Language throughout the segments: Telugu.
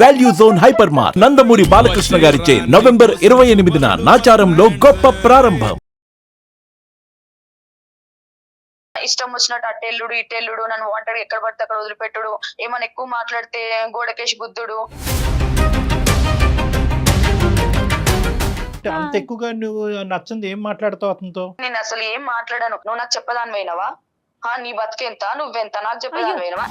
Value Zone Hyper Mart Nandamuri Balakrishna గారిచే నవంబర్ 28న నాచారంలో గొప్ప ప్రారంభం. ఇష్టం వచ్చినట్టు అట్టెల్లుడు ఇట్టెల్లుడు నన్ను వాంటెడ్ ఎక్కడ పడితే అక్కడ వదిలిపెట్టుడు, ఏమైనా ఎక్కువ మాట్లాడితే గోడకేసి గుద్దుడు. అంత ఎక్కువగా నువ్వు నచ్చంది ఏం మాట్లాడతావు అతనితో? నేను అసలు ఏం మాట్లాడాను, నువ్వు నాకు చెప్పదాని పోయినవా? నీ బతికెంత, నువ్వెంత, నాకు చెప్పదాని పోయినవా?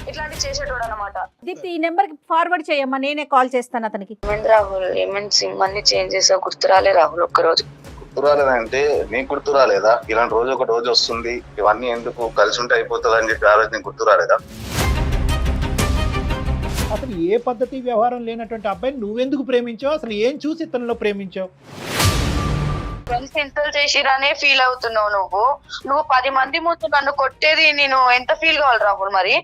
ఇట్లాంటి చేసేటోడు అనమాట. దీప్తి ఈ నెంబర్ కి ఫార్వర్డ్ చేయమ్మా, నేనే కాల్ చేస్తాను అతనికి. ఏమైంది రాహుల్, ఏమైంది సిమ్ అన్ని చేంజ్ చేసావు, గుర్తురాలే రాహుల్ ఒక్కరోజు? గుర్తురాలేదంటే నీకు గుర్తురాలేదా? ఇలాంటి రోజు ఒక రోజు వస్తుంది, ఇవన్నీ ఎందుకు కలిసి ఉంటే అయిపోతుంది అని చెప్పి ఆ రోజు నీకు గుర్తురాలేదా? అసలు ఏ పద్ధతి వ్యవహారం లేనటువంటి అబ్బాయిని నువ్వెందుకు ప్రేమించావు? అసలు ఏం చూసి ఇతనిలో ప్రేమించావు? ఫ్రెండ్స్ ఇన్సల్ట్ చేసిరానే ఫీల్ అవుతున్నావు నువ్వు 10 మంది ముందు నన్ను కొట్టేది నేను ఎంత ఫీల్ కావాలి రాహుల్? మరి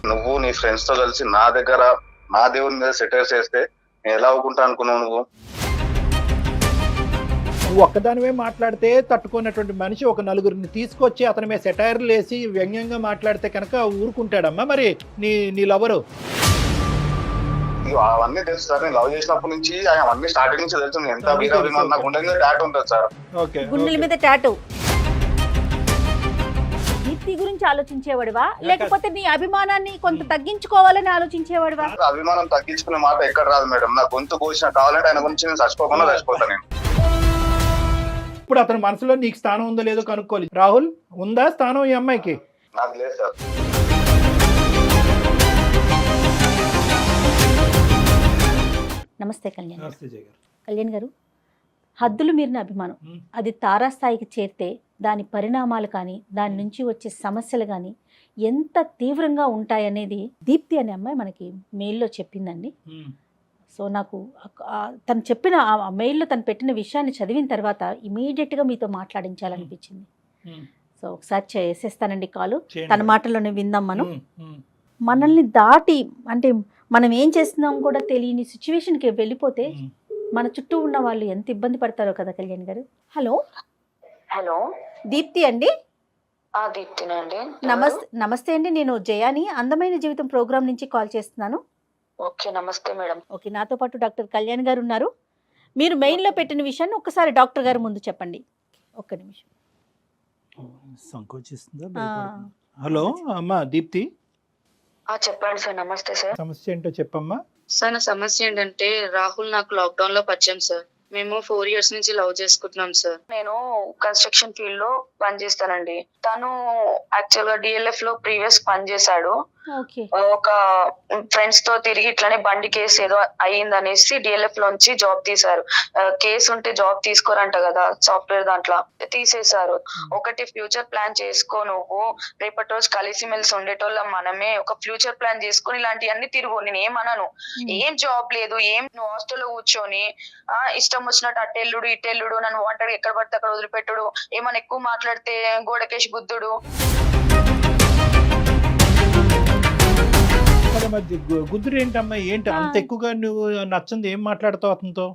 నువ్వు నీ ఫ్రెండ్స్ తో కలిసి నా దగ్గర నా దేవుని మీద సెటర్ చేస్తే నేను ఎలా అవ్వకుంటా అనుకున్నావు? నువ్వు ఒక్కదానివే మాట్లాడితే తట్టుకున్నటువంటి మనిషి ఒక నలుగురిని తీసుకొచ్చి అతని మీద సెటైర్లు వేసి వ్యంగ్యంగా మాట్లాడితే కనుక ఊరుకుంటాడమ్మా. మరి నీ లవరు అవన్నీ తెలుసు సార్, నేను లవ్ చేసినప్పటి నుంచి అవన్నీ స్టార్టింగ్ నుంచి తెలుసు. ఎంత అభిమానం నాకు ఉండగా టాట్ ఉంటుంది సార్. గుండెల మీద టాటూ. దీప్తి గురించి ఆలోచించేవాడివా, లేకపోతే నీ అభిమానాన్ని కొంత తగ్గించుకోవాలని ఆలోచించేవాడివా? అభిమానం తగ్గించుకునే మాట ఎక్కడ రాదు మేడం. నా గొంతు కోసిన కావాలంటే ఆయన గురించి నేను చచ్చిపోకుండా చచ్చిపోతాను నేను. ఇప్పుడు అతని మనసులో నీకు స్థానం ఉందో లేదో కనుక్కోవాలి. రాహుల్, ఉందా స్థానం ఈ అమ్మాయికి? నాకు లేదు సార్. నమస్తే కళ్యాణ్. కళ్యాణ్ గారు, హద్దులు మీరిన అభిమానం అది తారాస్థాయికి చేరితే దాని పరిణామాలు కానీ దాని నుంచి వచ్చే సమస్యలు కానీ ఎంత తీవ్రంగా ఉంటాయనేది దీప్తి అనే అమ్మాయి మనకి మెయిల్లో చెప్పిందండి. సో నాకు తను చెప్పిన ఆ మెయిల్లో తను పెట్టిన విషయాన్ని చదివిన తర్వాత ఇమీడియట్గా మీతో మాట్లాడించాలనిపించింది. సో ఒకసారి చేసేస్తానండి కాలు, తన మాటల్లోనే విందాం. మనల్ని దాటి అంటే మనం ఏం చేస్తున్నాం కూడా తెలియని సిచ్యువేషన్కి వెళ్ళిపోతే మన చుట్టూ ఉన్న వాళ్ళు ఎంత ఇబ్బంది పడతారో కదా కళ్యాణ్ గారు. హలో హలో, దీప్తి అండి. దీప్తినండి. నమస్తే అండి, నేను జయాని అందమైన జీవితం ప్రోగ్రామ్ నుంచి కాల్ చేస్తున్నాను. ఓకే, నమస్తే మేడం. ఓకే, నాతో పాటు డాక్టర్ కళ్యాణ్ గారు ఉన్నారు. మీరు మెయిన్లో పెట్టిన విషయాన్ని ఒక్కసారి డాక్టర్ గారు ముందు చెప్పండి. ఒక్క నిమిషం. సంకోచిస్తుందా? హలో అమ్మా దీప్తి. చెప్పండి సార్. నమస్తే సార్. సమస్య ఏంటో చెప్పమ్మా. సార్ నా సమస్య ఏంటంటే రాహుల్ నాకు లాక్డౌన్ లో పరిచయం సార్. మేము 4 years నుంచి లవ్ చేసుకుంటున్నాం సార్. నేను కన్స్ట్రక్షన్ ఫీల్డ్ లో పనిచేస్తానండి. తను యాక్చువల్ గా డిఎల్ఎఫ్ లో ప్రీవియస్ పని చేశాడు. ఒక ఫ్రెండ్స్ తో తిరిగి ఇట్లానే బండి కేసు ఏదో అయ్యిందనేసి డిఎల్ఎఫ్ లోంచి జాబ్ తీశారు. కేసు ఉంటే జాబ్ తీసుకోరంట కదా సాఫ్ట్వేర్ దాంట్లో, తీసేశారు. ఒకటి ఫ్యూచర్ ప్లాన్ చేసుకో, నువ్వు రేపటి రోజు కలిసి మెలిసి ఉండేటోళ్ళం మనమే, ఒక ఫ్యూచర్ ప్లాన్ చేసుకుని ఇలాంటివన్నీ తిరుగు. నేను ఏమన్నాను, ఏం జాబ్ లేదు, ఏం నువ్వు హాస్టల్లో కూర్చొని ఇష్టం వచ్చినట్టు అట్టెల్లుడు ఇట్టెల్లుడు, నన్ను వాంటెడ్ ఎక్కడ పడితే అక్కడ వదిలిపెట్టుడు, ఏమైనా ఎక్కువ మాట్లాడితే గోడకేసి గుద్దుడు. గుద్దురు ఏంటమ్మా? ఏంటి అంత ఎక్కువగా నువ్వు నచ్చంది ఏం మాట్లాడతావు అతనితో?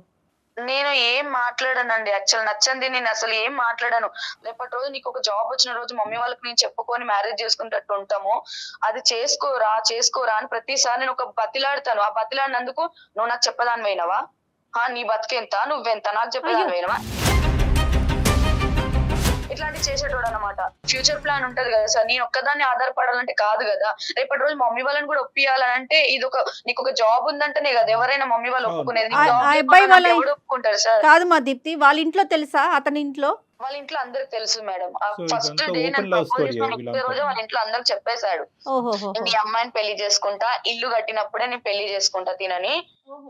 నేను ఏం మాట్లాడానండి, యాక్చువల్ నచ్చంది నేను అసలు ఏం మాట్లాడాను. రేపటి రోజు నీకు ఒక జాబ్ వచ్చిన రోజు మమ్మీ వాళ్ళకి నేను చెప్పుకొని మ్యారేజ్ చేసుకునేటట్టు ఉంటాము, అది చేసుకోరా అని ప్రతిసారి నేను ఒక బతిలాడతాను. ఆ బతిలాడినందుకు నువ్వు నాకు చెప్పదాని పోయినవా? నీ బతికెంత, నువ్వెంత, నాకు చెప్పదాని పోయినవా? ఇట్లాంటి చేసేటోడు అనమాట. ఫ్యూచర్ ప్లాన్ ఉంటది కదా సార్, నేను ఒక్కదాన్ని ఆధారపడాలంటే కాదు కదా. రేపటి రోజు మమ్మీ వాళ్ళని కూడా ఒప్పియాలంటే ఇది ఒక నీకు ఒక జాబ్ ఉందంటేనే కదా ఎవరైనా మమ్మీ వాళ్ళు ఒప్పుకునేది. ఎవరు ఒప్పుకుంటారు సార్? కాదు మా దీప్తి, వాళ్ళ ఇంట్లో తెలుసా? అతని ఇంట్లో? వాళ్ళ ఇంట్లో అందరికి తెలుసు మేడం. ఫస్ట్ డే రోజు వాళ్ళ ఇంట్లో అందరికి చెప్పేశాడు, ఈ అమ్మాయిని పెళ్లి చేసుకుంటా, ఇల్లు కట్టినప్పుడే నేను పెళ్లి చేసుకుంటా తినని,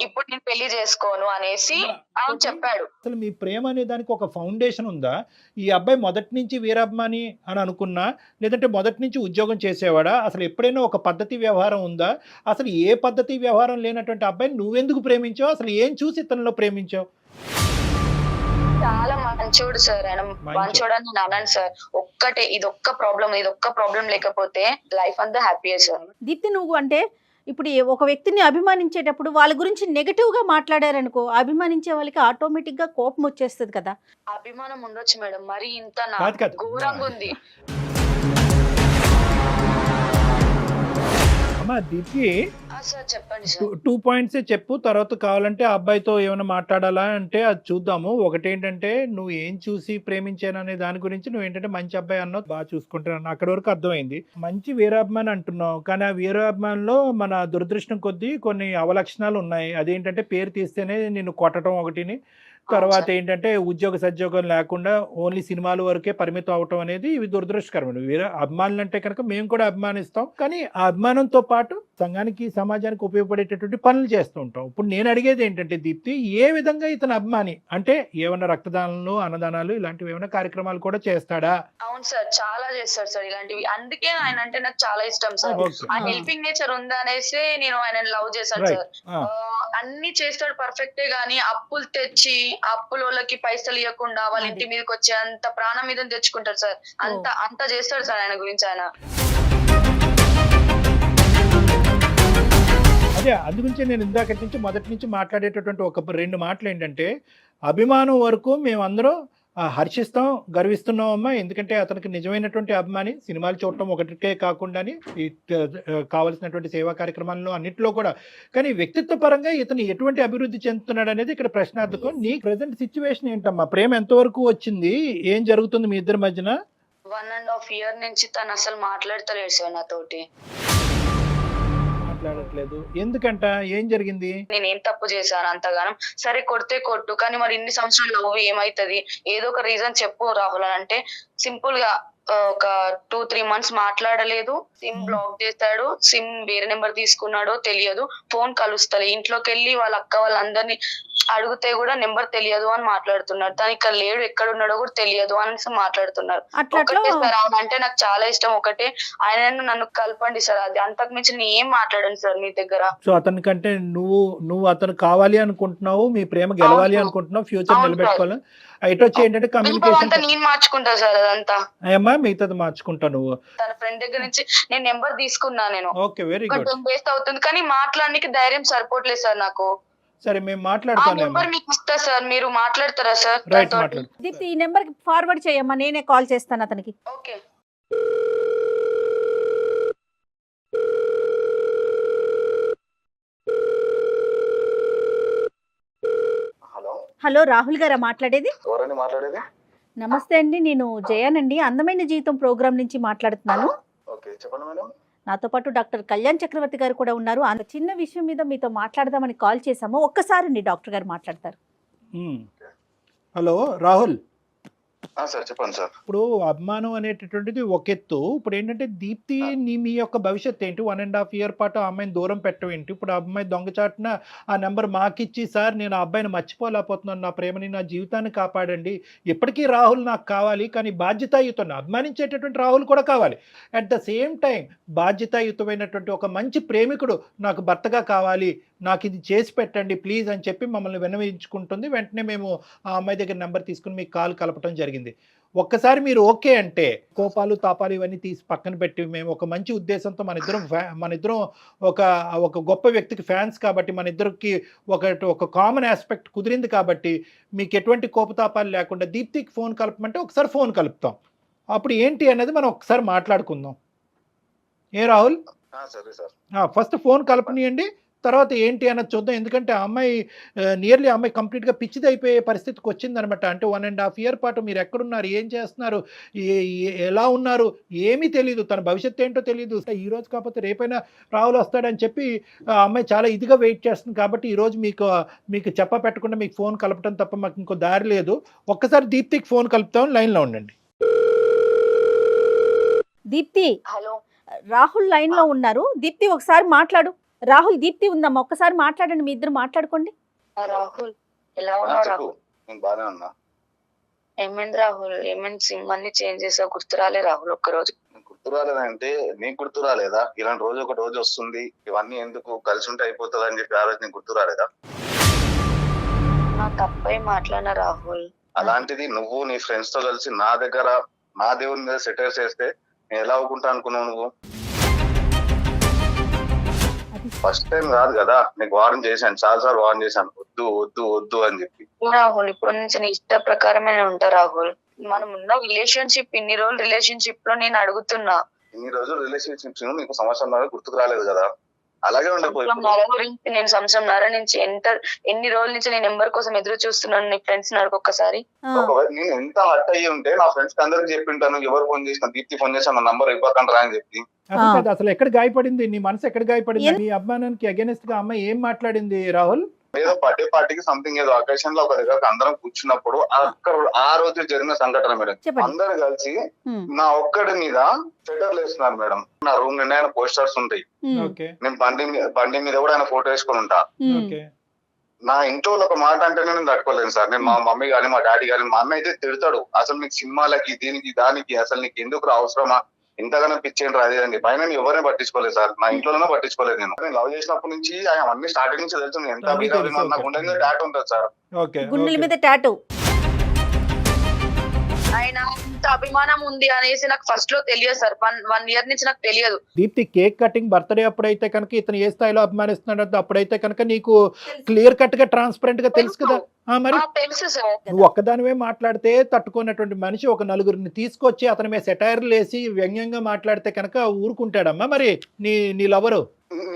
ఇప్పుడు నేను పెళ్లి చేసుకోను అనేసి ఆయన చెప్పాడు. అసలు మీ ప్రేమ అనే దానికి ఒక ఫౌండేషన్ ఉందా? ఈ అబ్బాయి మొదటి నుంచి వీరాభిమాని అని అనుకున్నా, లేదంటే మొదటి నుంచి ఉద్యోగం చేసేవాడా? అసలు ఎప్పుడైనా ఒక పద్ధతి వ్యవహారం ఉందా? అసలు ఏ పద్ధతి వ్యవహారం లేనటువంటి అబ్బాయిని నువ్వెందుకు ప్రేమించావు? అసలు ఏం చూసి ఇతనిలో ప్రేమించావు? చాలా మంచోడు సార్, ఆయన మంచోడు అని నేను అన్నాను సార్. ఇదొక్క ప్రాబ్లం లేకపోతే లైఫ్ అంతా హ్యాపీ సార్. దీప్తి, నువ్వు అంటే ఇప్పుడు ఒక వ్యక్తిని అభిమానించేటప్పుడు వాళ్ళ గురించి నెగటివ్ గా మాట్లాడారనుకో, అభిమానించే వాళ్ళకి ఆటోమేటిక్ గా కోపం వచ్చేస్తుంది కదా. అభిమానం ఉండొచ్చు మేడం, మరి ఇంత ఘోరంగా ఉంది. అమ్మా దీప్తి సార్ చెప్పండి సార్. 2 పాయింట్స్ చెప్పు, తర్వాత కావాలంటే ఆ అబ్బాయితో ఏమైనా మాట్లాడాలా అంటే అది చూద్దాము. ఒకటేంటంటే నువ్వు ఏం చూసి ప్రేమించాననే దాని గురించి నువ్వు ఏంటంటే మంచి అబ్బాయి అన్నావు, బాగా చూసుకుంటాను, అక్కడి వరకు అర్థమైంది. మంచి వీరాభిమాని అంటున్నావు, కానీ ఆ వీరాభిమానిలో మన దురదృష్టం కొద్దీ కొన్ని అవలక్షణాలు ఉన్నాయి. అదేంటంటే పేరు తీస్తేనే నిన్ను కొట్టడం ఒకటిని, తర్వాత ఏంటంటే ఉద్యోగ సద్యోగం లేకుండా ఓన్లీ సినిమాల వరకే పరిమితం అవటం అనేది ఇవి దురదృష్టకరమైన. వేరే అభిమానులు అంటే కనుక మేము కూడా అభిమానిస్తాం, కానీ ఆ అభిమానంతో పాటు సంఘానికి సమాజానికి ఉపయోగపడేటటువంటి పనులు చేస్తూ ఉంటాం. ఇప్పుడు నేను అడిగేది ఏంటంటే దీప్తి, ఏ విధంగా ఇతను అభిమాని అంటే ఏమైనా రక్తదానాలు, అన్నదానాలు ఇలాంటివి ఏమైనా కార్యక్రమాలు కూడా చేస్తాడా? అవును సార్, చాలా చేస్తాడు సార్ ఇలాంటివి. అందుకే ఆయన అంటే నాకు చాలా ఇష్టం సార్. ఓకే. ఆ హెల్పింగ్ నేచర్ ఉందా అనేసి నేను ఆయన లవ్ చేశాను రైట్. సార్. అన్ని చేస్తాడు పర్ఫెక్టే, గానీ అప్పులు తెచ్చి అప్పుల వాళ్ళకి పైసలు ఇవ్వకుండా వాళ్ళ ఇంటి మీదకి వచ్చి అంత ప్రాణం మీద తెచ్చుకుంటాడు సార్. అంత చేస్తాడు సార్ ఆయన గురించి ఆయన. అదే అందుగురించి నేను ఇందాకటి నుంచి మొదటి నుంచి మాట్లాడేటటువంటి ఒక 2 మాటలు ఏంటంటే, అభిమానం వరకు మేమందరం హర్షిస్తాం, గర్విస్తున్నాం అమ్మా, ఎందుకంటే అతనికి నిజమైనటువంటి అభిమాని. సినిమాలు చూడటం ఒకటికే కాకుండాని కావలసినటువంటి సేవా కార్యక్రమాల్లో అన్నింటిలో కూడా. కానీ వ్యక్తిత్వ పరంగా ఇతను ఎటువంటి అభివృద్ధి చెందుతున్నాడు అనేది ఇక్కడ ప్రశ్నార్థకం. నీ ప్రజెంట్ సిచ్యువేషన్ ఏంటమ్మా? ప్రేమ ఎంతవరకు వచ్చింది? ఏం జరుగుతుంది మీ ఇద్దరి మధ్యన? 1.5 year నుంచి తను అసలు మాట్లాడతలేడు సార్ నాతోటి. మాట్లాడట్లేదు ఎందుకంట? ఏం జరిగింది? నేను ఏం తప్పు చేశాను అంతగానం? సరే కొడితే కొట్టు, కానీ మరి ఇన్ని సంవత్సరాలు లవ్ ఏమైతుంది? ఏదో ఒక రీజన్ చెప్పు రాహుల్ అని అంటే సింపుల్ గా ఒక 2-3 months మాట్లాడలేదు. సిమ్ బ్లాక్ చేశాడు, సిమ్ వేరే నెంబర్ తీసుకున్నాడో తెలియదు, ఫోన్ కలుస్తలే, ఇంట్లోకి వెళ్ళి వాళ్ళ అక్క వాళ్ళందరినీ అడిగితే కూడా నెంబర్ తెలియదు అని మాట్లాడుతున్నాడు. తను ఇక్కడ లేడు, ఎక్కడ ఉన్నాడో కూడా తెలియదు అని మాట్లాడుతున్నారు. ఒకటే సార్ ఆయన అంటే నాకు చాలా ఇష్టం, ఒకటే ఆయన నన్ను కలపండి సార్, అది అంతకు మించి నేను ఏం మాట్లాడాను సార్ మీ దగ్గర. సో అతనికంటే నువ్వు అతను కావాలి అనుకుంటున్నావు, మీ ప్రేమ గెలవాలి అనుకుంటున్నావు, ఫ్యూచర్ నిలబెట్టుకోవాలి. అయితే వచ్చి ఏంటంటే కమ్యూనికేషన్ నేను మార్చుకుంటా సార్ అదంతా. అయ్యమ్మా మిగతాది మార్చుకుంటావు నువ్వు. తన ఫ్రెండ్ దగ్గర నుంచి నేను నెంబర్ తీసుకున్నా. నేను ఓకే, వెరీ గుడ్. 2 days అవుతుంది, కానీ మాట్లాడడానికి ధైర్యం సరిపోవట్లేదు సార్ నాకు. సరే మేము మాట్లాడతాను. నెంబర్ మీకు ఇస్తా సార్, మీరు మాట్లాడతారా సార్? రైట్, మాట్లాడు. దీప్తి ఈ నెంబర్ కి ఫార్వర్డ్ చేయమ్మా, నేనే కాల్ చేస్తాను అతనికి. ఓకే. హలో, హలో రాహుల్ గారా మాట్లాడేది? ఎవరండి మాట్లాడేది? నమస్తే అండి, నేను జయానండి, అందమైన జీవితం ప్రోగ్రామ్ నుంచి మాట్లాడుతున్నాను. ఓకే, చెప్పండి మేడం. నాతో పాటు డాక్టర్ కళ్యాణ్ చక్రవర్తి గారు కూడా ఉన్నారు. ఆ చిన్న విషయం మీద మీతో మాట్లాడదామని కాల్ చేశాము. ఒక్కసారి డాక్టర్ గారు మాట్లాడతారు. హలో రాహుల్. సార్ చెప్పండి సార్. ఇప్పుడు అభిమానం అనేటటువంటిది ఒక ఎత్తు. ఇప్పుడు ఏంటంటే దీప్తి మీ యొక్క భవిష్యత్తు ఏంటి? 1.5 year పాటు ఆ అమ్మాయిని దూరం పెట్టడం ఏంటి? ఇప్పుడు ఆ అమ్మాయి దొంగచాటున ఆ నెంబర్ మాకిచ్చి, సార్ నేను ఆ అబ్బాయిని మర్చిపోలేకపోతున్నాను, నా ప్రేమని, నా జీవితాన్ని కాపాడండి, ఇప్పటికీ రాహుల్ నాకు కావాలి, కానీ బాధ్యతాయుతం, అభిమానించేటటువంటి రాహుల్ కూడా కావాలి. అట్ ద సేమ్ టైం బాధ్యతాయుతమైనటువంటి ఒక మంచి ప్రేమికుడు నాకు భర్తగా కావాలి, నాకు ఇది చేసి పెట్టండి ప్లీజ్ అని చెప్పి మమ్మల్ని విన్నవించుకుంటుంది. వెంటనే మేము ఆ అమ్మాయి దగ్గర నెంబర్ తీసుకుని మీకు కాల్ కలపడం జరిగింది. ఒక్కసారి మీరు ఓకే అంటే కోపాలు తాపాలు ఇవన్నీ తీసి పక్కన పెట్టి, మేము ఒక మంచి ఉద్దేశంతో మన ఇద్దరం ఒక గొప్ప వ్యక్తికి ఫ్యాన్స్ కాబట్టి మన ఇద్దరికి ఒక కామన్ ఆస్పెక్ట్ కుదిరింది కాబట్టి మీకు ఎటువంటి కోపతాపాలు లేకుండా దీప్తికి ఫోన్ కలపమంటే ఒకసారి ఫోన్ కలుపుతాం. అప్పుడు ఏంటి అనేది మనం ఒకసారి మాట్లాడుకుందాం. ఏ రాహుల్? సరే సార్. ఫస్ట్ ఫోన్ కలపనియండి, తర్వాత ఏంటి అన్నది చూద్దాం. ఎందుకంటే ఆ అమ్మాయి నియర్లీ ఆ అమ్మాయి కంప్లీట్గా పిచ్చిది అయిపోయే పరిస్థితికి వచ్చిందనమాట. అంటే 1.5 year పాటు మీరు ఎక్కడున్నారు, ఏం చేస్తున్నారు, ఎలా ఉన్నారు ఏమీ తెలియదు, తన భవిష్యత్తు ఏంటో తెలియదు. ఈ రోజు కాకపోతే రేపైనా రాహుల్ వస్తాడని చెప్పి ఆ అమ్మాయి చాలా ఇదిగా వెయిట్ చేస్తుంది. కాబట్టి ఈరోజు మీకు చెప్ప పెట్టకుండా మీకు ఫోన్ కలపడం తప్ప మాకు ఇంకో దారి లేదు. ఒక్కసారి దీప్తికి ఫోన్ కలుపుతాం, లైన్లో ఉండండి. దీప్తి, హలో రాహుల్ లైన్ లో ఉన్నారు. దీప్తి ఒకసారి మాట్లాడు. రాహుల్, దీప్తి ఉందమ్మా, ఒక్కసారి మాట్లాడండి, మీ ఇద్దరు మాట్లాడుకోండి. రాహుల్ ఎలా ఉన్నావు? రాహుల్ నేను బాగానే ఉన్నా. ఏమైంది రాహుల్? ఏమైంది? సిమ్ అన్ని చేంజ్ చేసావు, గుర్తు రాలే రాహుల్ ఒక్కరోజు? గుర్తు రాలేదంటే నీకు గుర్తు రాలేదా? ఇలాంటి రోజు ఒక రోజు వస్తుంది, ఇవన్నీ ఎందుకు, కలిసి ఉంటే అయిపోతుంది అని చెప్పి ఆ రోజు నీకు గుర్తు రాలేదా? నా తప్పై మాట్లాడిన రాహుల్. అలాంటిది నువ్వు నీ ఫ్రెండ్స్ తో కలిసి నా దగ్గర నా దేవుని మీద సెటర్ చేస్తే నేను ఎలా అవ్వకుంటా అనుకున్నావు? నువ్వు ఫస్ట్ టైం కాదు కదా, నీకు వార్న్ చేశాను, చాలా సార్లు వార్న్ చేశాను, వద్దు వద్దు వద్దు అని చెప్పి. రాహుల్ ఇప్పుడు నుంచి నీ ఇష్ట ప్రకారమే నేను ఉంటా రాహుల్. మనం ఉన్న రిలేషన్షిప్, ఇన్ని రోజులు రిలేషన్షిప్ లో నేను అడుగుతున్నా, ఇన్ని రోజులు రిలేషన్షిప్స్ నీకు సంవత్సరం గుర్తుకు రాలేదు కదా, అలాగే ఉండిపోయి సంవత్సరంన్నర గురించి నేను సంవత్సరంన్నర నుంచి ఎన్ని రోజుల నుంచి నేను నెంబర్ కోసం ఎదురు చూస్తున్నాను. నీ ఫ్రెండ్స్ నడుకు ఒక్కసారి. ఒకవేళ నేను ఎంత హర్ట్ అయ్యి ఉంటే నా ఫ్రెండ్స్ అందరికి చెప్పింటాను, ఎవరు ఫోన్ చేసిన దీప్తి ఫోన్ చేసిన నా నంబర్ ఇవ్వకండి రా అని చెప్పి. అది కాదు, అసలు ఎక్కడ గాయపడింది నీ మనసు, ఎక్కడ గాయపడింది? నీ అభిమానానికి అగేనెస్ట్ గా అమ్మాయి ఏం మాట్లాడింది రాహుల్? ఏదో బర్త్డే పార్టీకి సంథింగ్ ఏదో అకేషన్ లో ఒక దగ్గర అందరం కూర్చున్నప్పుడు అక్కడ ఆ రోజు జరిగిన సంఘటన మేడం. చెప్పండి. అందరు కలిసి నా ఒక్కడి మీద స్వెటర్లు వేస్తున్నారు మేడం. నా రూమ్ నిండా ఆయన పోస్టర్స్ ఉంటాయి. ఓకే నేను బండి మీద కూడా ఆయన ఫోటో వేసుకొని ఉంటా. ఓకే. నా ఇంట్లో ఒక మాట అంటే నేను తట్టుకోలేను సార్. నేను మా మమ్మీ గానీ మా డాడీ గానీ, మా అన్న అయితే తిడతాడు, అసలు నీకు సినిమాలకి దీనికి దానికి అసలు నీకు ఎందుకు అవసరమా, ఇంతగానో పిచ్చేంటి రాదు అని. పైన ఎవరిని పట్టించుకోలేదు సార్, నా ఇంట్లోనే పట్టించుకోలేదు. నేను లవ్ చేసినప్పటి నుంచి ఆయన అన్ని స్టార్టింగ్ నుంచి తెలుసు ఎంత అభిమానం నాకు ఉండేది. డాట్ ఉంటుంది సార్. ఓకే. గుండెల మీద టాటూ. ఆయన ఇంత అభిమానం ఉంది అనేసి నాకు ఫస్ట్ లో తెలియదు సార్. 1 year నుంచి నాకు తెలియదు. దీప్తి కేక్ కటింగ్ బర్త్డే అప్పుడైతే కనుక ఇతను ఏ స్థాయిలో అభిమానిస్తున్నాడు అప్పుడైతే కనుక నీకు క్లియర్ కట్ గా ట్రాన్స్పరెంట్ గా తెలుసు కదా. మరి తెలుసు సార్. నువ్వు ఒక్కదానివే మాట్లాడితే తట్టుకున్నటువంటి మనిషి ఒక నలుగురిని తీసుకొచ్చి అతని మీద సెటైర్లు వేసి వ్యంగ్యంగా మాట్లాడితే కనుక ఊరుకుంటాడమ్మా మరి నీ లవరు?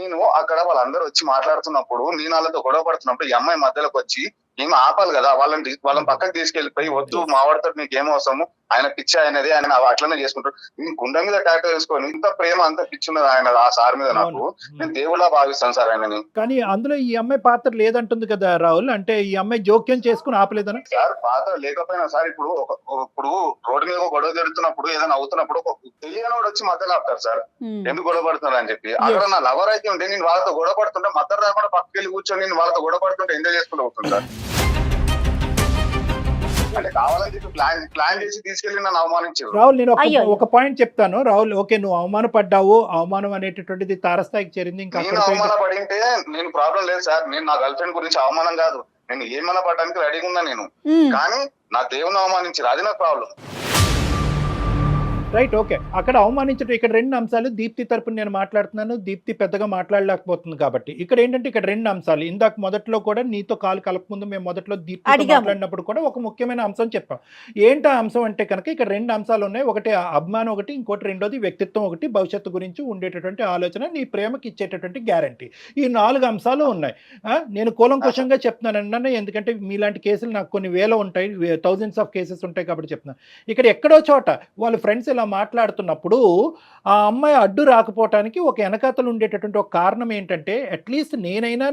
నేను అక్కడ వాళ్ళందరూ వచ్చి మాట్లాడుతున్నప్పుడు, నేను వాళ్ళతో గొడవ పడుతున్నప్పుడు ఈ అమ్మాయి మధ్యలోకి వచ్చి ఏమి ఆపాలి కదా, వాళ్ళని పక్కకి తీసుకెళ్లిపోయి వద్దు మావాడితో నీకు ఏమో అవసరము, ఆయన పిచ్చి ఆయనది, ఆయన అట్లనే చేసుకుంటాడు. నేను గుండె మీద టాటూ వేసుకొని ఇంత ప్రేమ అంత పిచ్చి ఉన్నది ఆయన ఆ సార్ మీద. నాకు నేను దేవుళ్ళ భావిస్తాను సార్ ఆయనని. కానీ అందులో ఈ అమ్మాయి పాత్ర లేదంటుంది కదా రాహుల్, అంటే ఈ అమ్మాయి జోక్యం చేసుకుని ఆపలేదనా? సార్ పాత్ర లేకపోయినా సార్, ఇప్పుడు రోడ్డు మీద గొడవ జరుగుతున్నప్పుడు ఏదైనా అవుతున్నప్పుడు తెలియని వాడు వచ్చి మధ్యలో ఆపుతారు సార్, ఎందుకు గొడవ పడుతున్నారు అని చెప్పి. అక్కడ నా లవర్ అయితే ఉంటే నేను వాళ్ళతో గొడవ పడుతుంటే మధ్య రాకుండా పక్కకి వెళ్ళి కూర్చొని నేను వాళ్ళతో గొడవ పడుతుంటే ఎంజాయ్ చేసుకుంటూ అవుతుంది సార్. అంటే కావాలని చెప్పి ప్లాన్ చేసి తీసుకెళ్లి నన్ను అవమానించారు. రాహుల్ నేను ఒక పాయింట్ చెప్తాను రాహుల్. ఓకే, నువ్వు అవమానపడ్డావు, అవమానం అనేటటువంటిది తారస్థాయికి చేరింది. ఇంకా నేను అవమాన పడింటే నేను ప్రాబ్లం లేదు సార్. నేను నా గర్ల్ ఫ్రెండ్ గురించి అవమానం కాదు, నేను ఏమైనా పడడానికి రెడీగా ఉన్నా నేను. కానీ నా దేవుని అవమానించారు, అది నా ప్రాబ్లం. Right, okay. అక్కడ అవమానించడం. ఇక్కడ 2 అంశాలు. దీప్తి తరపున నేను మాట్లాడుతున్నాను, దీప్తి పెద్దగా మాట్లాడలేకపోతుంది కాబట్టి. ఇక్కడ ఏంటంటే ఇక్కడ 2 అంశాలు. ఇందాక మొదట్లో కూడా నీతో కాలు కలపముందు మేము మొదట్లో దీప్తి మాట్లాడినప్పుడు కూడా ఒక ముఖ్యమైన అంశం చెప్పాం. ఏంటో అంశం అంటే కనుక ఇక్కడ 2 అంశాలు ఉన్నాయి. ఒకటి అభిమానం ఒకటి, ఇంకోటి రెండోది వ్యక్తిత్వం ఒకటి, భవిష్యత్తు గురించి ఉండేటటువంటి ఆలోచన, నీ ప్రేమకి ఇచ్చేటటువంటి గ్యారంటీ. ఈ 4 అంశాలు ఉన్నాయి. నేను కూలంకుషంగా చెప్తున్నాను అన్న, ఎందుకంటే మీలాంటి కేసులు నాకు కొన్ని వేల ఉంటాయి, థౌజండ్స్ ఆఫ్ కేసెస్ ఉంటాయి కాబట్టి చెప్తున్నాను. ఇక్కడ ఎక్కడో చోట వాళ్ళ ఫ్రెండ్స్ ఇలా మాట్లాడుతున్నప్పుడు ఆ అమ్మాయి అడ్డు రాకపోవటానికి ఒక వెనకాతలు ఉండేటటువంటి ఒక కారణం ఏంటంటే, అట్లీస్ట్ నేనైనా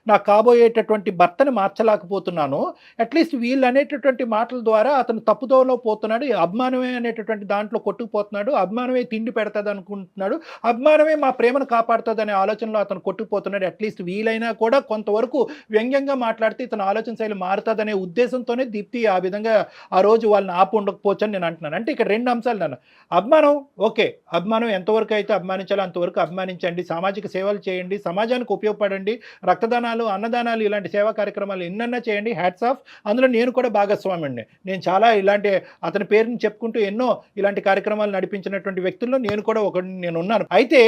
నా కాబోయేటటువంటి భర్తని మార్చలేకపోతున్నాను, అట్లీస్ట్ వీళ్ళు అనేటటువంటి మాటల ద్వారా అతను తప్పుదోవలో పోతున్నాడు, అభిమానమే అనేటటువంటి దాంట్లో కొట్టుకుపోతున్నాడు, అభిమానమే తిండి పెడతాది అనుకుంటున్నాడు, అభిమానమే మా ప్రేమను కాపాడుతుంది అనే ఆలోచనలో అతను కొట్టుకుపోతున్నాడు. అట్లీస్ట్ వీలైనా కూడా కొంతవరకు వ్యంగ్యంగా మాట్లాడితే ఇతను ఆలోచన శైలి మారుతుందనే ఉద్దేశంతోనే దీప్తి ఆ విధంగా ఆ రోజు వాళ్ళని ఆపు ఉండకపోవచ్చు అని నేను అంటున్నాను. అంటే ఇక్కడ 2 అంశాలు నాన్న. అభిమానం ఓకే, అభిమానం ఎంతవరకు అయితే అభిమానించాలో అంతవరకు అభిమానించండి, సామాజిక సేవలు చేయండి, సమాజానికి ఉపయోగపడండి, రక్తదానాలు, అన్నదానాలు, ఇలాంటి సేవా కార్యక్రమాలు ఎన్నన్నా చేయండి, హ్యాట్స్ ఆఫ్. అందులో నేను కూడా భాగస్వామిని. నేను చాలా ఇలాంటి అతని పేరుని చెప్పుకుంటూ ఎన్నో ఇలాంటి కార్యక్రమాలు నడిపించినటువంటి వ్యక్తుల్లో నేను కూడా నేను ఉన్నాను. అయితే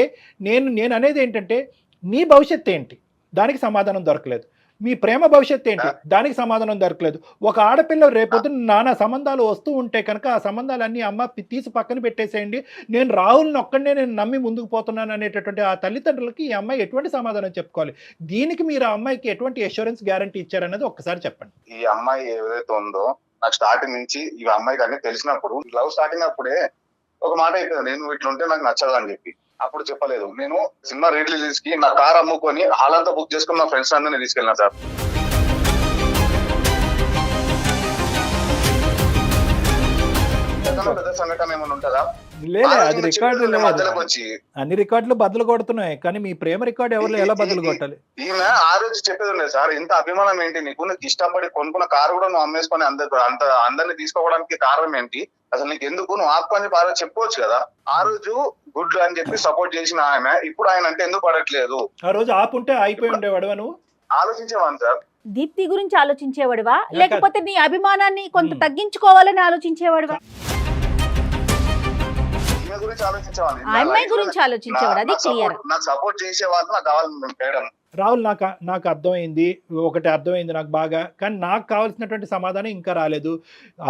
నేను అనేది ఏంటంటే, నీ భవిష్యత్తు ఏంటి, దానికి సమాధానం దొరకలేదు. మీ ప్రేమ భవిష్యత్తు ఏంటి, దానికి సమాధానం దొరకలేదు. ఒక ఆడపిల్ల రేపొద్దున నానా సంబంధాలు వస్తూ ఉంటే కనుక ఆ సంబంధాలన్నీ అమ్మ తీసి పక్కన పెట్టేసేయండి, నేను రాహుల్ని ఒక్కడనే నేను నమ్మి ముందుకు పోతున్నాను అనేటటువంటి ఆ తల్లిదండ్రులకి ఈ అమ్మాయి ఎటువంటి సమాధానం చెప్పుకోవాలి? దీనికి మీరు ఆ అమ్మాయికి ఎటువంటి అష్యూరెన్స్ గ్యారంటీ ఇచ్చారన్నది ఒక్కసారి చెప్పండి. ఈ అమ్మాయి ఏదైతే ఉందో నాకు స్టార్టింగ్ నుంచి ఈ అమ్మాయికి అన్ని తెలిసినప్పుడు, లవ్ స్టార్టింగ్ అప్పుడే ఒక మాట అయిపోయింది, నేను ఇట్లుంటే నాకు నచ్చదు అని చెప్పి. అప్పుడు చెప్పలేదు. నేను సినిమా రిలీజ్ కి నా కార్ అమ్ముకొని హాల్ అంతా బుక్ చేసుకుని నా ఫ్రెండ్స్ అందరినీ తీసుకెళ్ళినా సార్. పెద్ద సంఘటన ఏమైనా ఉంటుందా? లేదు, అది రికార్డు లేదు. మధ్యలోకి వచ్చి అన్ని రికార్డులు బదులు కొడుతున్నాయి, కానీ మీ ప్రేమ రికార్డు ఎవరు ఎలా బదులు కొట్టాలి? ఈమె ఆ రోజు చెప్పేది ఉండేది సార్, ఎంత అభిమానం ఏంటి నీకు, నీకు ఇష్టపడి కొనుక్కున్న కారు కూడా నువ్వు అమ్మేసుకొని అందరినీ తీసుకోవడానికి కారణం ఏంటి, అసలు నీకు ఎందుకు, నువ్వు ఆపుకొని చెప్పి ఆ రోజు చెప్పుకోవచ్చు కదా. ఆ రోజు గుడ్ అని చెప్పి సపోర్ట్ చేసిన ఆమె ఇప్పుడు ఆయన అంటే ఎందుకు పడట్లేదు? ఆ రోజు ఆపుంటే అయిపోయి ఉండేవాడు. నువ్వు ఆలోచించేవాను సార్. దీప్తి గురించి ఆలోచించేవాడివా, లేకపోతే నీ అభిమానాన్ని కొంత తగ్గించుకోవాలని ఆలోచించేవాడివా? గురించి ఆలోచించేవాడిని, అమ్మాయి గురించి ఆలోచించేవాడు, అది క్లియర్. నాకు సపోర్ట్ చేసేవాళ్ళు నాకు కావాలి మేడం. రాహుల్, నాకు అర్థమైంది, ఒకటి అర్థమైంది నాకు బాగా, కానీ నాకు కావాల్సినటువంటి సమాధానం ఇంకా రాలేదు.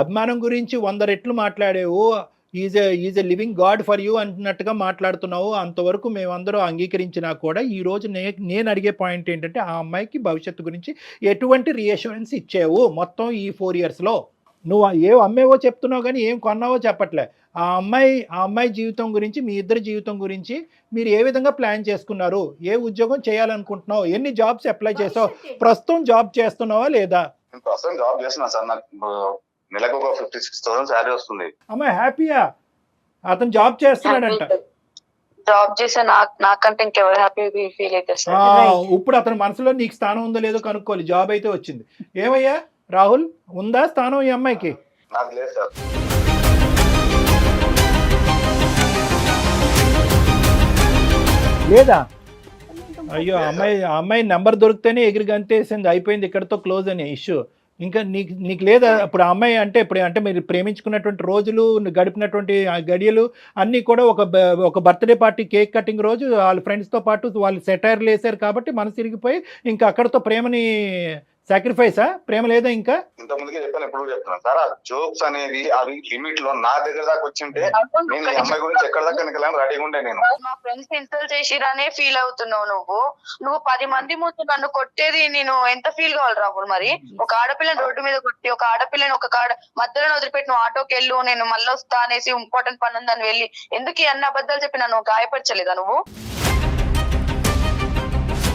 అభిమానం గురించి 100 రెట్లు మాట్లాడేవు, is a living God for you అంటున్నట్టుగా మాట్లాడుతున్నావు. అంతవరకు మేమందరూ అంగీకరించినా కూడా ఈరోజు నేను అడిగే పాయింట్ ఏంటంటే ఆ అమ్మాయికి భవిష్యత్తు గురించి ఎటువంటి రీఅష్యూరెన్స్ ఇచ్చావు మొత్తం ఈ 4 yearsలో? నువ్వు ఏం అమ్మేవో చెప్తున్నావు కానీ ఏం కొన్నావో చెప్పట్లే. ఆ అమ్మాయి జీవితం గురించి, మీ ఇద్దరి జీవితం గురించి మీరు ఏ విధంగా ప్లాన్ చేసుకున్నారు? ఏ ఉద్యోగం చేయాలనుకుంటున్నావు? ఎన్ని జాబ్స్ అప్లై చేసావు? ప్రస్తుతం జాబ్ చేస్తున్నావా లేదా? నేను ప్రస్తుతం జాబ్ చేస్తున్నా సార్. నాకు నెలకు ఒక 56,000 శాలరీ వస్తుంది. అమ్మాయి హ్యాపీయా? అతను జాబ్ చేస్తున్నాడంట. జాబ్ చేసే నాకంటే ఇంకెవరు హ్యాపీ ఫీల్ అయితే సార్. ఇప్పుడు అతని మనసులో నీకు స్థానం ఉందో లేదో కనుక్కోవాలి. జాబ్ అయితే వచ్చింది. ఏమయ్యా రాహుల్, ఉందా స్థానం ఈ అమ్మాయికి? నాకు లేదు సార్. లేదా? అయ్యో, అమ్మాయి నెంబర్ దొరికితేనే ఎగిరి గంతేసింది, అయిపోయింది ఇక్కడతో క్లోజ్ అనే ఇష్యూ. ఇంకా నీకు లేదా? ఇప్పుడు ఆ అమ్మాయి అంటే మీరు ప్రేమించుకున్నటువంటి రోజులు, గడిపినటువంటి గడియలు అన్నీ కూడా ఒక బర్త్డే పార్టీ కేక్ కటింగ్ రోజు వాళ్ళ ఫ్రెండ్స్తో పాటు వాళ్ళు సెటైర్లు వేశారు కాబట్టి మనసు ఇరిగిపోయి ఇంకా అక్కడతో ప్రేమని సాక్రిఫైసా? ప్రేమ లేదా ఇంకా? ఇంత ముందుకే చెప్పాను, ఎప్పుడు చెప్తున్నాను సార్. ఆ జోక్స్ అనేవి అవి లిమిట్ లో నా దగ్గర దాకా వచ్చింటే నేను ఈ అమ్మాయి గురించి ఎక్కడ దాకా నికలని రెడీగా ఉండే. నేను మా ఫ్రెండ్స్ ఇన్సల్ట్ చేసిరనే ఫీల్ అవుతున్నావు. నువ్వు 10 మంది ముందు నన్ను కొట్టేది నేను ఎంత ఫీల్ కావాలి రాహుల్? మరి ఒక ఆడపిల్లని రోడ్డు మీద కొట్టి, ఒక ఆడపిల్లని మధ్యలో వదిలిపెట్టి నువ్వు ఆటోకి వెళ్ళు, నేను మళ్ళీ వస్తా అనేసి ఇంపార్టెంట్ పని ఉందని వెళ్ళి ఎందుకు అన్ని అబద్ధాలు చెప్పి నన్ను గాయపరచలేదా నువ్వు?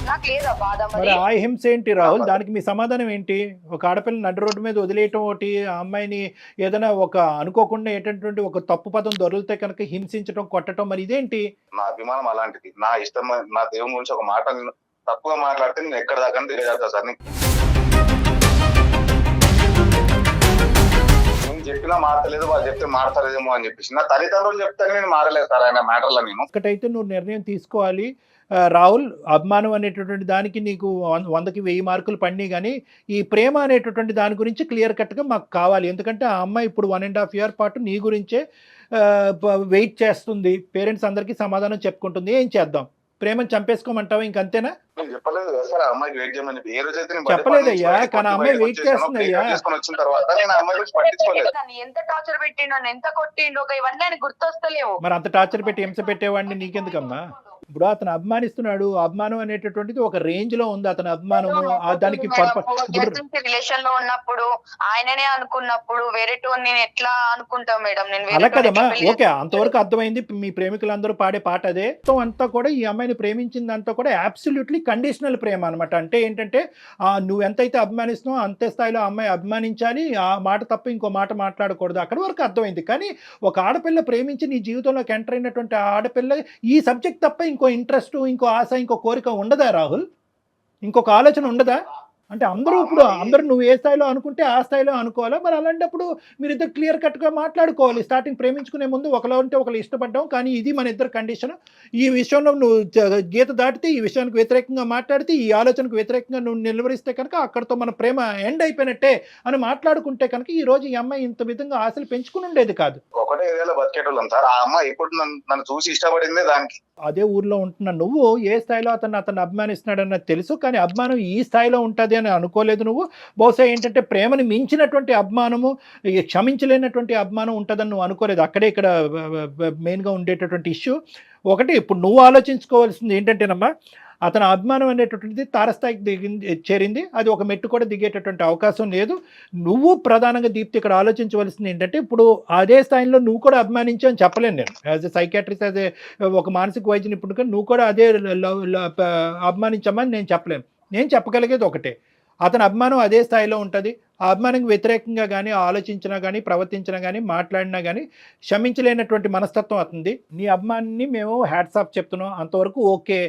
నాకు లేదా బాధ? మరి ఆ హింస ఏంటి రాహుల్? దానికి మీ సమాధానం ఏంటి? ఒక ఆడపిల్లని నడ్డు రోడ్డు మీద వదిలేయటం ఒకటి, ఆ అమ్మాయిని ఏదైనా ఒక అనుకోకుండా ఏంటంటే ఒక తప్పు పదం దొరికితే కనుక హింసించడం, కొట్టడం, మరి ఇదేంటి? నా అభిమానం అలాంటిది. నా ఇష్టం, నా దేవుని గురించి ఒక మాట నేను తప్పుగా మాట్లాడితే నేను ఎక్కడ దాకా తెలియజేస్తా సార్. నేను చెప్పినా మారతలేదు, వాళ్ళు చెప్తే మారతలేదేమో అని చెప్పేసి నా తల్లిదండ్రులు చెప్తే నేను మారలేదు సార్ ఆయన మ్యాటర్లో. నేను ఒకటైతే నువ్వు నిర్ణయం తీసుకోవాలి రాహుల్. అభిమానం అనేటటువంటి దానికి నీకు 100కి 1000 మార్కులు పడినాయి, కానీ ఈ ప్రేమ అనేటటువంటి దాని గురించి క్లియర్ కట్గా మాకు కావాలి. ఎందుకంటే ఆ అమ్మాయి ఇప్పుడు 1.5 year పాటు నీ గురించే వెయిట్ చేస్తుంది. పేరెంట్స్ అందరికీ సమాధానం చెప్పుకుంటుంది. ఏం చేద్దాం? ప్రేమను చంపేసుకోమంటావా? ఇంకంతేనా? నేను చెప్పలేదు కదా సార్ అమ్మాయికి వెయిట్ చేయమని. ఏ రోజైతే నేను చెప్పలేదయ్యా, కానీ అమ్మాయి వెయిట్ చేస్తుందయ్యా. వచ్చిన తర్వాత నేను అమ్మాయి గురించి పట్టించుకోలేదు. ఎంత టార్చర్ పెట్టిండు, నన్ను ఎంత కొట్టిండు, ఇవన్నీ ఆయన గుర్తొస్తలేవు. మరి అంత టార్చర్ పెట్టి హింస పెట్టేవాడిని నీకెందుకమ్మా? ఇప్పుడు అతను అభిమానిస్తున్నాడు. అభిమానం అనేటటువంటిది ఒక రేంజ్ లో ఉంది. అతని అభిమానము దానికి రిలేషన్ లో ఉన్నప్పుడు ఆయననే అనుకున్నప్పుడు వేరే నేను ఎట్లా అనుకుంటాం మేడం? నేను అలా కదమ్మా. ఓకే, అంతవరకు అర్థమైంది. మీ ప్రేమికులందరూ పాడే పాట అదే. అంతా కూడా ఈ అమ్మాయిని ప్రేమించిందంతా కూడా అబ్సల్యూట్లీ కండిషనల్ ప్రేమ అనమాట. అంటే ఏంటంటే నువ్వు ఎంతైతే అభిమానిస్తున్నావు అంతే స్థాయిలో అమ్మాయి అభిమానించాలి. ఆ మాట తప్ప ఇంకో మాట మాట్లాడకూడదు. అక్కడి వరకు అర్థమైంది. కానీ ఒక ఆడపిల్ల ప్రేమించి నీ జీవితంలోకి ఎంటర్ అయినటువంటి ఆడపిల్ల ఈ సబ్జెక్ట్ తప్ప ఇంకో ఇంట్రెస్ట్, ఇంకో ఆశ, ఇంకో కోరిక ఉండదా రాహుల్? ఇంకొక ఆలోచన ఉండదా? అంటే అందరూ నువ్వు ఏ స్థాయిలో అనుకుంటే ఆ స్థాయిలో అనుకోవాలా? మరి అలాంటప్పుడు మీరిద్దరు క్లియర్ కట్గా మాట్లాడుకోవాలి. స్టార్టింగ్ ప్రేమించుకునే ముందు ఒకరు అంటే ఒకరు ఇష్టపడ్డాం, కానీ ఇది మన ఇద్దరు కండిషన్. ఈ విషయంలో నువ్వు గీత దాటితే, ఈ విషయానికి వ్యతిరేకంగా మాట్లాడితే, ఈ ఆలోచనకు వ్యతిరేకంగా నువ్వు నిలవరిస్తే కనుక అక్కడితో మన ప్రేమ ఎండ్ అయిపోయినట్టే అని మాట్లాడుకుంటే కనుక ఈ రోజు ఈ అమ్మాయి ఇంత విధంగా ఆశలు పెంచుకుని ఉండేది కాదు. ఒకటే ఏరియాలో బతికేటోళ్ళం సార్. ఆ అమ్మాయి ఇప్పుడు నన్ను చూసి ఇష్టపడిందే దానికి. అదే ఊర్లో ఉంటున్న నువ్వు ఏ స్థాయిలో అతను అభిమానిస్తున్నాడన్నది తెలుసు, కానీ అభిమానం ఈ స్థాయిలో ఉంటుంది అని అనుకోలేదు నువ్వు. బహుశా ఏంటంటే ప్రేమని మించినటువంటి అభిమానము, క్షమించలేనటువంటి అభిమానం ఉంటుందని నువ్వు అనుకోలేదు. అక్కడే ఇక్కడ మెయిన్గా ఉండేటటువంటి ఇష్యూ. ఒకటి ఇప్పుడు నువ్వు ఆలోచించుకోవాల్సింది ఏంటంటేనమ్మా, అతని అభిమానం అనేటటువంటిది తారస్థాయికి చేరింది. అది ఒక మెట్టు కూడా దిగేటటువంటి అవకాశం లేదు. నువ్వు ప్రధానంగా దీప్తి ఇక్కడ ఆలోచించవలసింది ఏంటంటే, ఇప్పుడు అదే స్థాయిలో నువ్వు కూడా అభిమానించు అని చెప్పలేను నేను. As a psychiatrist, as a ఒక మానసిక వైద్య నిపుణుడిగా నువ్వు కూడా అదే అభిమానించమని నేను చెప్పలేను. నేను చెప్పగలిగేది ఒకటే, అతని అభిమానం అదే స్థాయిలో ఉంటుంది. ఆ అభిమానానికి వ్యతిరేకంగా కానీ ఆలోచించినా కానీ ప్రవర్తించినా కానీ మాట్లాడినా కానీ క్షమించలేనటువంటి మనస్తత్వం అతనిది. నీ అభిమానాన్ని మేము హ్యాట్స్ ఆఫ్ చెప్తున్నాం, అంతవరకు ఓకే.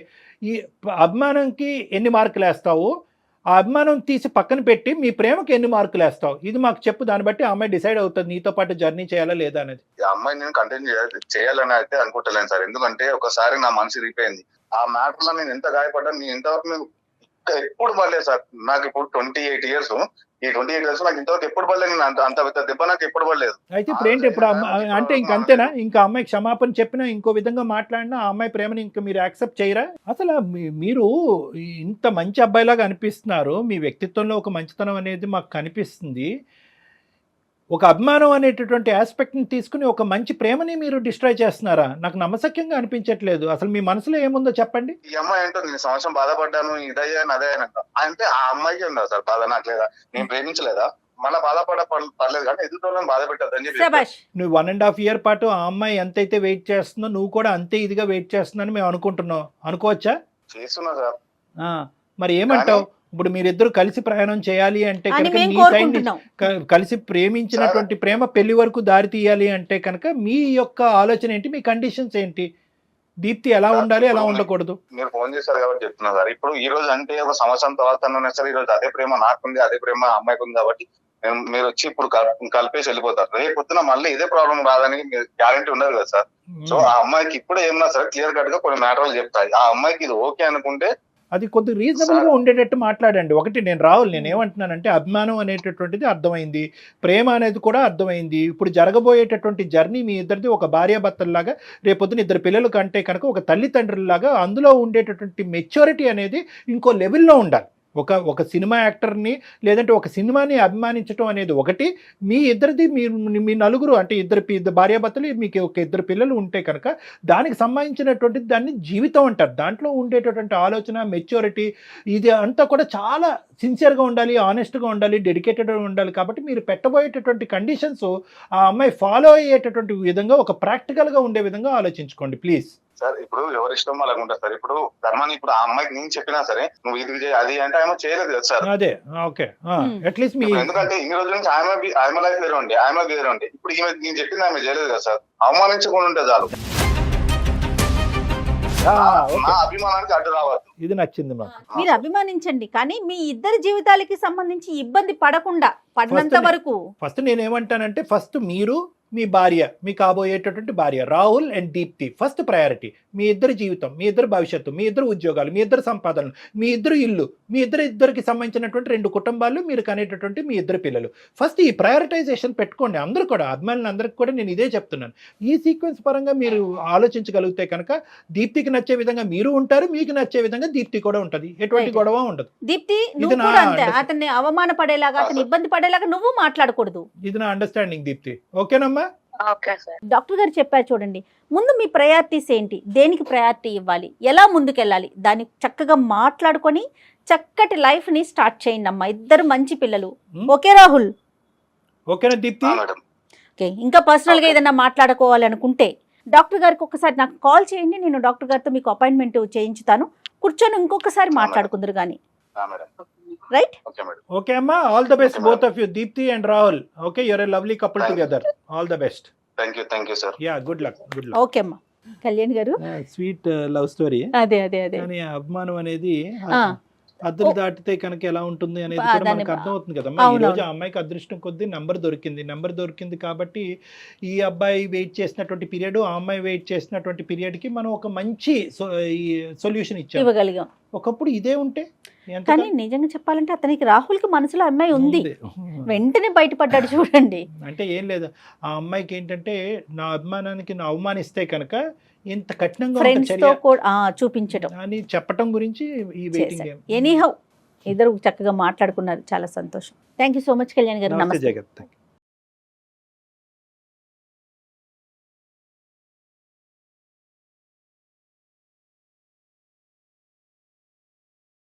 ఈ అభిమానంకి ఎన్ని మార్కులు వేస్తావు? ఆ అభిమానం తీసి పక్కన పెట్టి మీ ప్రేమకి ఎన్ని మార్కులు వేస్తావు? ఇది మాకు చెప్పు. దాన్ని బట్టి ఆ అమ్మాయి డిసైడ్ అవుతుంది నీతో పాటు జర్నీ చేయాలా లేదా అనేది. ఆ అమ్మాయి నేను కంటిన్యూ చేయాలని అయితే అనుకుంటలేను సార్. ఎందుకంటే ఒకసారి నా మనసు రిపోయింది. ఆ మ్యాటర్ లో నేను ఎంత గాయపడ్డాను, నేను ఇంతవరకు ఎప్పుడు పడలేదు సార్. నాకు ఇప్పుడు 28 years. ఈ 28 years నాకు ఇంతవరకు ఎప్పుడు పడలేదు. నేను అంత పెద్ద దెబ్బ నాకు ఎప్పుడు పడలేదు. అయితే ఇప్పుడు ఏంటి? ఇప్పుడు అంటే ఇంకంతేనా? ఇంకా అమ్మాయికి క్షమాపణ చెప్పినా, ఇంకో విధంగా మాట్లాడినా ఆ అమ్మాయి ప్రేమని ఇంకా మీరు యాక్సెప్ట్ చేయరా? అసలు మీరు ఇంత మంచి అబ్బాయిలాగా అనిపిస్తున్నారు. మీ వ్యక్తిత్వంలో ఒక మంచితనం అనేది మాకు కనిపిస్తుంది. ఒక అభిమానం అనేటటువంటి ఆస్పెక్ట్ని తీసుకుని ఒక మంచి ప్రేమని మీరు డిస్ట్రాయ్ చేస్తున్నారా? నాకు నమ్మశక్యంగా అనిపించట్లేదు. అసలు మీ మనసులో ఏముందో చెప్పండి. ఈ అమ్మాయి ఏంటో నేను సంవత్సరం బాధపడ్డాను, ఇదయ్యాను అదేనంట అంటే ఆ అమ్మాయికి ఉందా సార్ బాధ? నాకు లేదా? నేను ప్రేమించలేదా? మళ్ళీ పర్లేదు కానీ ఎదుటోళ్ళని బాధ పెట్టద్దని చెప్పి శభాష్. నువ్వు 1.5 year పాటు ఆ అమ్మాయి ఎంతైతే వెయిట్ చేస్తుందో నువ్వు కూడా అంతే ఇదిగా వెయిట్ చేస్తుందని మేము అనుకుంటున్నాం. అనుకోవచ్చా? చేస్తున్నా సార్. మరి ఏమంటావు? ఇప్పుడు మీరిద్దరు కలిసి ప్రయాణం చేయాలి అంటే అని కనుక మేము మీ సైడ్ కోరుకుంటున్నాం. కలిసి ప్రేమించినటువంటి ప్రేమ పెళ్లి వరకు దారి తీయాలి అంటే కనుక మీ యొక్క ఆలోచన ఏంటి? మీ కండిషన్స్ ఏంటి? దీప్తి ఎలా ఉండాలి, ఎలా ఉండకూడదు? మీరు ఫోన్ చేశారు కాబట్టి చెప్తున్నా సార్. ఇప్పుడు ఈ రోజు అంటే ఒక సంవత్సరం తర్వాత సరే, ఈ రోజు అదే ప్రేమ నాకుంది, అదే ప్రేమ అమ్మాయికి ఉంది కాబట్టి మీరు వచ్చి ఇప్పుడు కలిపేసి వెళ్ళిపోతారు. రేపు పొద్దున మళ్ళీ ఇదే ప్రాబ్లం రాదని గ్యారంటీ ఉండదు కదా సార్. సో ఆ అమ్మాయికి ఇప్పుడు ఏమన్నా సరే క్లియర్ కట్ గా కొన్ని మ్యాటర్లు చెప్తాయి. ఆ అమ్మాయికి ఇది ఓకే అనుకుంటే అది కొద్దిగా రీజనబుల్ గా ఉండేటట్టు మాట్లాడండి. ఒకటి నేను రాహుల్, నేను ఏమంటున్నానంటే అభిమానం అనేటటువంటిది అర్థమైంది, ప్రేమ అనేది కూడా అర్థమైంది. ఇప్పుడు జరగబోయేటటువంటి జర్నీ మీ ఇద్దరిది ఒక భార్యాభర్తల్లాగా, రేపొద్దున ఇద్దరు పిల్లలు కంటే కనుక ఒక తల్లిదండ్రుల్లాగా అందులో ఉండేటటువంటి మెచ్యూరిటీ అనేది ఇంకో లెవెల్లో ఉండాలి. ఒక సినిమా యాక్టర్ని లేదంటే ఒక సినిమాని అభిమానించడం అనేది ఒకటి, మీ ఇద్దరిది మీ నలుగురు అంటే ఇద్దరు భార్యాభర్తలు, మీకు ఒక ఇద్దరు పిల్లలు ఉంటే కనుక దానికి సంబంధించినటువంటి దాన్ని జీవితం అంటారు. దాంట్లో ఉండేటటువంటి ఆలోచన, మెచ్యూరిటీ ఇది అంతా కూడా చాలా సిన్సియర్గా ఉండాలి, ఆనెస్ట్గా ఉండాలి, డెడికేటెడ్గా ఉండాలి. కాబట్టి మీరు పెట్టబోయేటటువంటి కండిషన్స్ ఆ అమ్మాయి ఫాలో అయ్యేటటువంటి విధంగా ఒక ప్రాక్టికల్గా ఉండే విధంగా ఆలోచించుకోండి ప్లీజ్. సార్ ఇప్పుడు ఎవరి ఇష్టం వాళ్ళకు ఉంటుంది సార్. ఇప్పుడు ధర్మాన్ని ఇప్పుడు ఆ అమ్మాయికి నేను చెప్పినా సరే నువ్వు ఇది చేయి అది అంటే ఆమె చేయలేదు కదా సార్. అదే ఓకే, అట్లీస్ట్ మీ ఎందుకంటే ఇన్ని రోజుల నుంచి ఆమె లైఫ్ వేరే ఉండే, ఆమె వేరే ఉండే. ఇప్పుడు ఈమె నేను చెప్పింది ఆమె చేయలేదు కదా సార్. అవమానించకుండా ఉంటే చాలు. నా అభిమానానికి అడ్డు రావద్దు. ఇది నచ్చింది మాకు. మీరు అభిమానించండి, కానీ మీ ఇద్దరి జీవితాలకి సంబంధించి ఇబ్బంది పడినంత వరకు ఫస్ట్ నేనేమంటానంటే ఫస్ట్ మీరు, మీ భార్య, మీ కాబోయేటటువంటి భార్య Rahul and Deepthi first priority. మీ ఇద్దరి జీవితం, మీ ఇద్దరు భవిష్యత్తు, మీ ఇద్దరు ఉద్యోగాలు, మీ ఇద్దరు సంపాదనలు, మీ ఇద్దరు ఇల్లు, మీ ఇద్దరికి సంబంధించినటువంటి 2 కుటుంబాలు, మీరు కనేటటువంటి మీ ఇద్దరు పిల్లలు. ఫస్ట్ ఈ ప్రయారిటైజేషన్ పెట్టుకోండి. అందరూ కూడా అభిమానులు అందరికి కూడా నేను ఇదే చెప్తున్నాను. ఈ సీక్వెన్స్ పరంగా మీరు ఆలోచించగలిగితే కనుక దీప్తికి నచ్చే విధంగా మీరు ఉంటారు, మీకు నచ్చే విధంగా దీప్తి కూడా ఉంటుంది. ఎటువంటి గొడవ ఉండదు. దీప్తి నువ్వు కూడా అంతే, అతన్ని అవమాన పడేలాగా, అతన్ని ఇబ్బంది పడేలాగా నువ్వు మాట్లాడకూడదు. ఇది నా అండర్స్టాండింగ్ దీప్తి. ఓకేనమ్మా? Okay sir. డాక్టర్ గారు చెప్పారు చూడండి, ముందు మీ ప్రయారిటీస్ ఏంటి, దేనికి ప్రయారిటీ ఇవ్వాలి, ఎలా ముందుకెళ్ళాలి, దాన్ని చక్కగా మాట్లాడుకొని చక్కటి లైఫ్ ని స్టార్ట్ చేయండి అమ్మా. ఇద్దరు మంచి పిల్లలు. ఓకే రాహుల్? ఓకేనా దీప్తి? Madam okay. ఇంకా పర్సనల్ గా ఏదైనా మాట్లాడుకోవాలి అనుకుంటే డాక్టర్ గారికి ఒకసారి నాకు కాల్ చేయండి. నేను డాక్టర్ గారితో మీకు అపాయింట్మెంట్ చేయించుతాను. కూర్చొని ఇంకొకసారి మాట్లాడుకుందరు కానీ. రైట్? ఓకే అమ్మా, all the best both of you, Deepti and Rahul. Okay, you're a lovely couple together. All the best. Thank you sir. Yeah, good luck. Okay అమ్మా. కళ్యాణ్ గారు, స్వీట్ లవ్ స్టోరీ. అదే కానీ అభిమానం అనేది అద్దరు దాటితే కనుక ఎలా ఉంటుంది అనేది కూడా మనకు అర్థమవుతుంది కదమ్మా. ఈ రోజు ఆ అమ్మాయికి అదృష్టం కొద్దీ నెంబర్ దొరికింది కాబట్టి ఈ అబ్బాయి వెయిట్ చేసినటువంటి పీరియడ్, ఆ అమ్మాయి వెయిట్ చేసినటువంటి పీరియడ్ కి మనం ఒక మంచి సొల్యూషన్ ఇవ్వగలిగాం. ఒకప్పుడు ఇదే ఉంటే, కానీ నిజంగా చెప్పాలంటే అతనికి రాహుల్ కి మనసులో అమ్మాయి ఉంది, వెంటనే బయటపడ్డాడు చూడండి. అంటే ఏం లేదు, ఆ అమ్మాయికి ఏంటంటే నా అభిమానానికి నా అవమానిస్తే కనుక ఇంత కఠినంగా ఫ్రెండ్స్ తో కూడా చూపించడం అని చెప్పటం గురించి ఈ వెయిటింగ్ గేమ్. ఎనీహౌ ఇద్దరు చక్కగా మాట్లాడుకున్నారు, చాలా సంతోషం. Thank you so much Kalyan గారు. నమస్తే. జగత్.